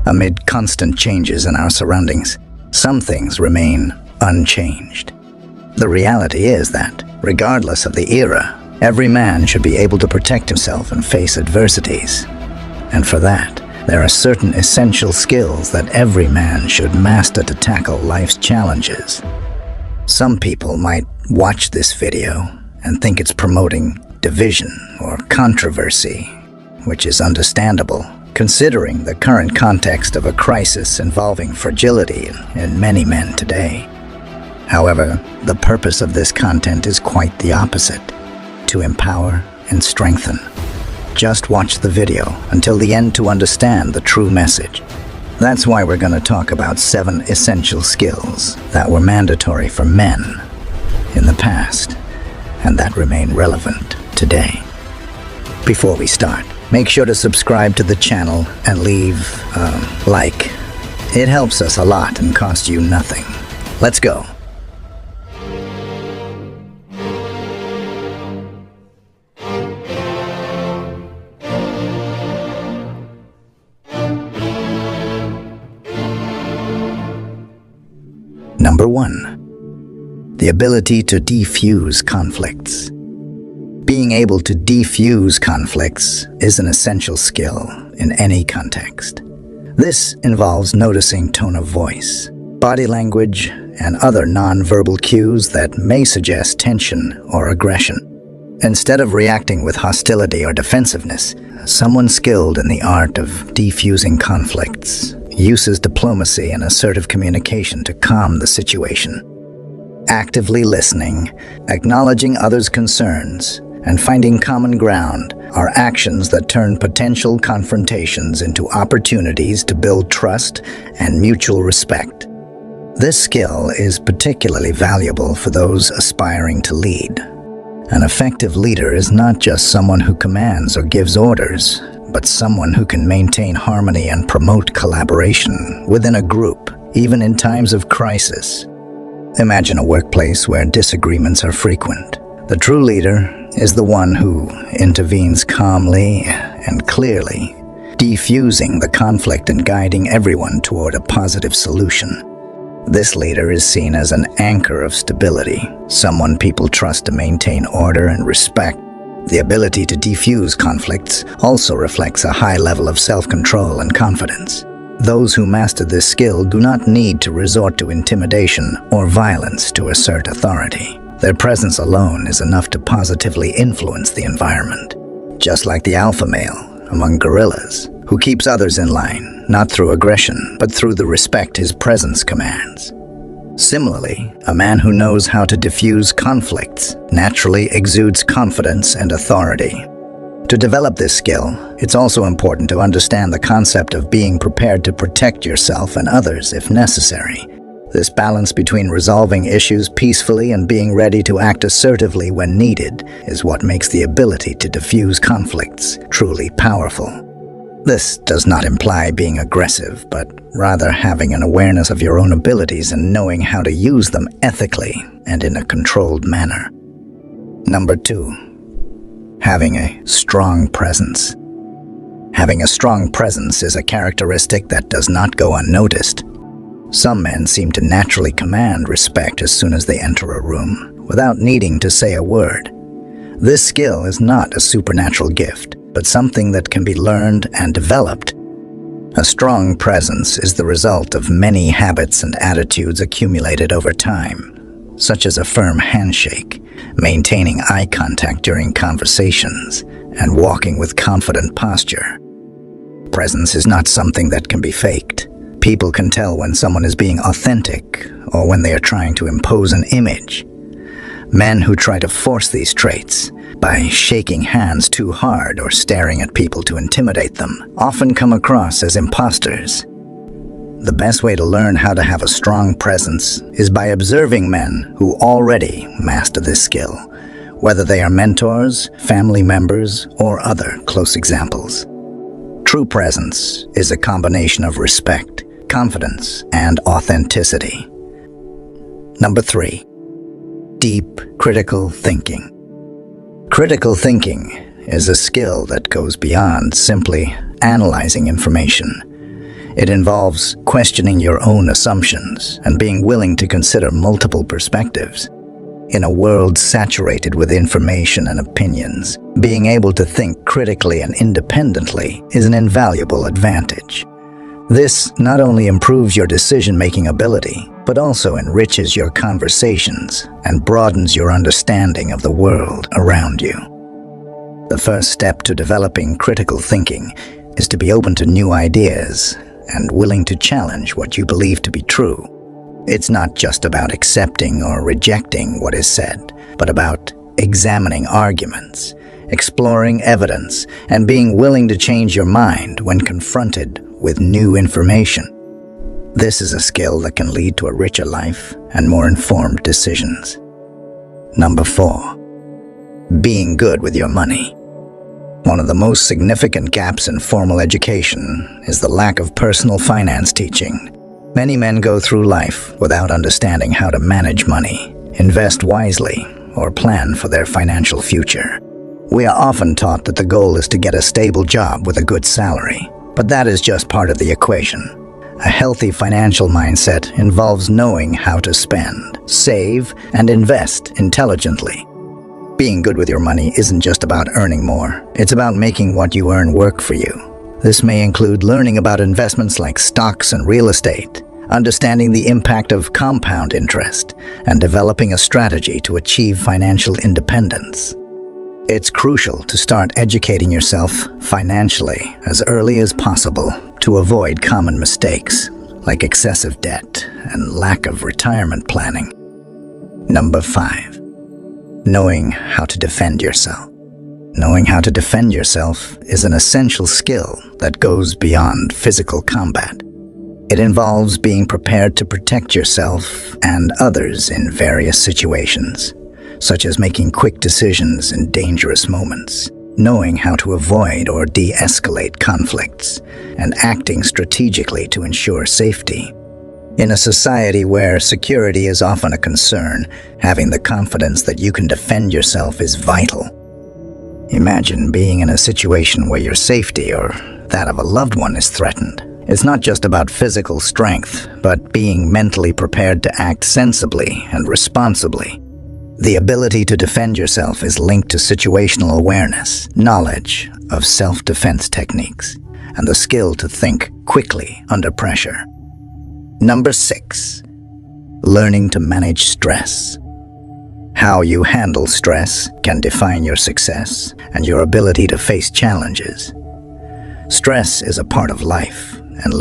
Amid constant changes in our surroundings, some things remain unchanged. The reality is that, regardless of the era, every man should be able to protect himself and face adversities. And for that, there are certain essential skills that every man should master to tackle life's challenges. Some people might watch this video and think it's promoting division or controversy, which is understandable, considering the current context of a crisis involving fragility in many men today. However, the purpose of this content is quite the opposite: to empower and strengthen. Just watch the video until the end to understand the true message. That's why we're going to talk about 7 essential skills that were mandatory for men in the past and that remain relevant today. Before we start, make sure to subscribe to the channel and leave a like. It helps us a lot and costs you nothing. Let's go. Number 1. The ability to defuse conflicts. Being able to defuse conflicts is an essential skill in any context. This involves noticing tone of voice, body language, and other non-verbal cues that may suggest tension or aggression. Instead of reacting with hostility or defensiveness, someone skilled in the art of defusing conflicts uses diplomacy and assertive communication to calm the situation. Actively listening, acknowledging others' concerns, and finding common ground are actions that turn potential confrontations into opportunities to build trust and mutual respect. This skill is particularly valuable for those aspiring to lead. An effective leader is not just someone who commands or gives orders, but someone who can maintain harmony and promote collaboration within a group, even in times of crisis. Imagine a workplace where disagreements are frequent. The true leader is the one who intervenes calmly and clearly, defusing the conflict and guiding everyone toward a positive solution. This leader is seen as an anchor of stability, someone people trust to maintain order and respect. The ability to defuse conflicts also reflects a high level of self-control and confidence. Those who master this skill do not need to resort to intimidation or violence to assert authority. Their presence alone is enough to positively influence the environment. Just like the alpha male among gorillas, who keeps others in line, not through aggression, but through the respect his presence commands. Similarly, a man who knows how to diffuse conflicts naturally exudes confidence and authority. To develop this skill, it's also important to understand the concept of being prepared to protect yourself and others if necessary. This balance between resolving issues peacefully and being ready to act assertively when needed is what makes the ability to diffuse conflicts truly powerful. This does not imply being aggressive, but rather having an awareness of your own abilities and knowing how to use them ethically and in a controlled manner. Number 2. Having a strong presence. Having a strong presence is a characteristic that does not go unnoticed. Some men seem to naturally command respect as soon as they enter a room, without needing to say a word. This skill is not a supernatural gift, but something that can be learned and developed. A strong presence is the result of many habits and attitudes accumulated over time, such as a firm handshake, maintaining eye contact during conversations, and walking with confident posture. Presence is not something that can be faked. People can tell when someone is being authentic or when they are trying to impose an image. Men who try to force these traits by shaking hands too hard or staring at people to intimidate them often come across as imposters. The best way to learn how to have a strong presence is by observing men who already master this skill, whether they are mentors, family members, or other close examples. True presence is a combination of respect, confidence, and authenticity. Number 3. Deep critical thinking. Critical thinking is a skill that goes beyond simply analyzing information. It involves questioning your own assumptions and being willing to consider multiple perspectives. In a world saturated with information and opinions, being able to think critically and independently is an invaluable advantage. This not only improves your decision-making ability, but also enriches your conversations and broadens your understanding of the world around you. The first step to developing critical thinking is to be open to new ideas and willing to challenge what you believe to be true. It's not just about accepting or rejecting what is said, but about examining arguments, exploring evidence, and being willing to change your mind when confronted with new information. This is a skill that can lead to a richer life and more informed decisions. Number 4. Being good with your money. One of the most significant gaps in formal education is the lack of personal finance teaching. Many men go through life without understanding how to manage money, invest wisely, or plan for their financial future. We are often taught that the goal is to get a stable job with a good salary, but that is just part of the equation. A healthy financial mindset involves knowing how to spend, save, and invest intelligently. Being good with your money isn't just about earning more. It's about making what you earn work for you. This may include learning about investments like stocks and real estate, understanding the impact of compound interest, and developing a strategy to achieve financial independence. It's crucial to start educating yourself financially as early as possible to avoid common mistakes like excessive debt and lack of retirement planning. Number 5. Knowing how to defend yourself. Knowing how to defend yourself is an essential skill that goes beyond physical combat. It involves being prepared to protect yourself and others in various situations, such as making quick decisions in dangerous moments, knowing how to avoid or de-escalate conflicts, and acting strategically to ensure safety. In a society where security is often a concern, having the confidence that you can defend yourself is vital. Imagine being in a situation where your safety or that of a loved one is threatened. It's not just about physical strength, but being mentally prepared to act sensibly and responsibly. The ability to defend yourself is linked to situational awareness, knowledge of self-defense techniques, and the skill to think quickly under pressure. Number 6. Learning to manage stress. How you handle stress can define your success and your ability to face challenges. Stress is a part of life, and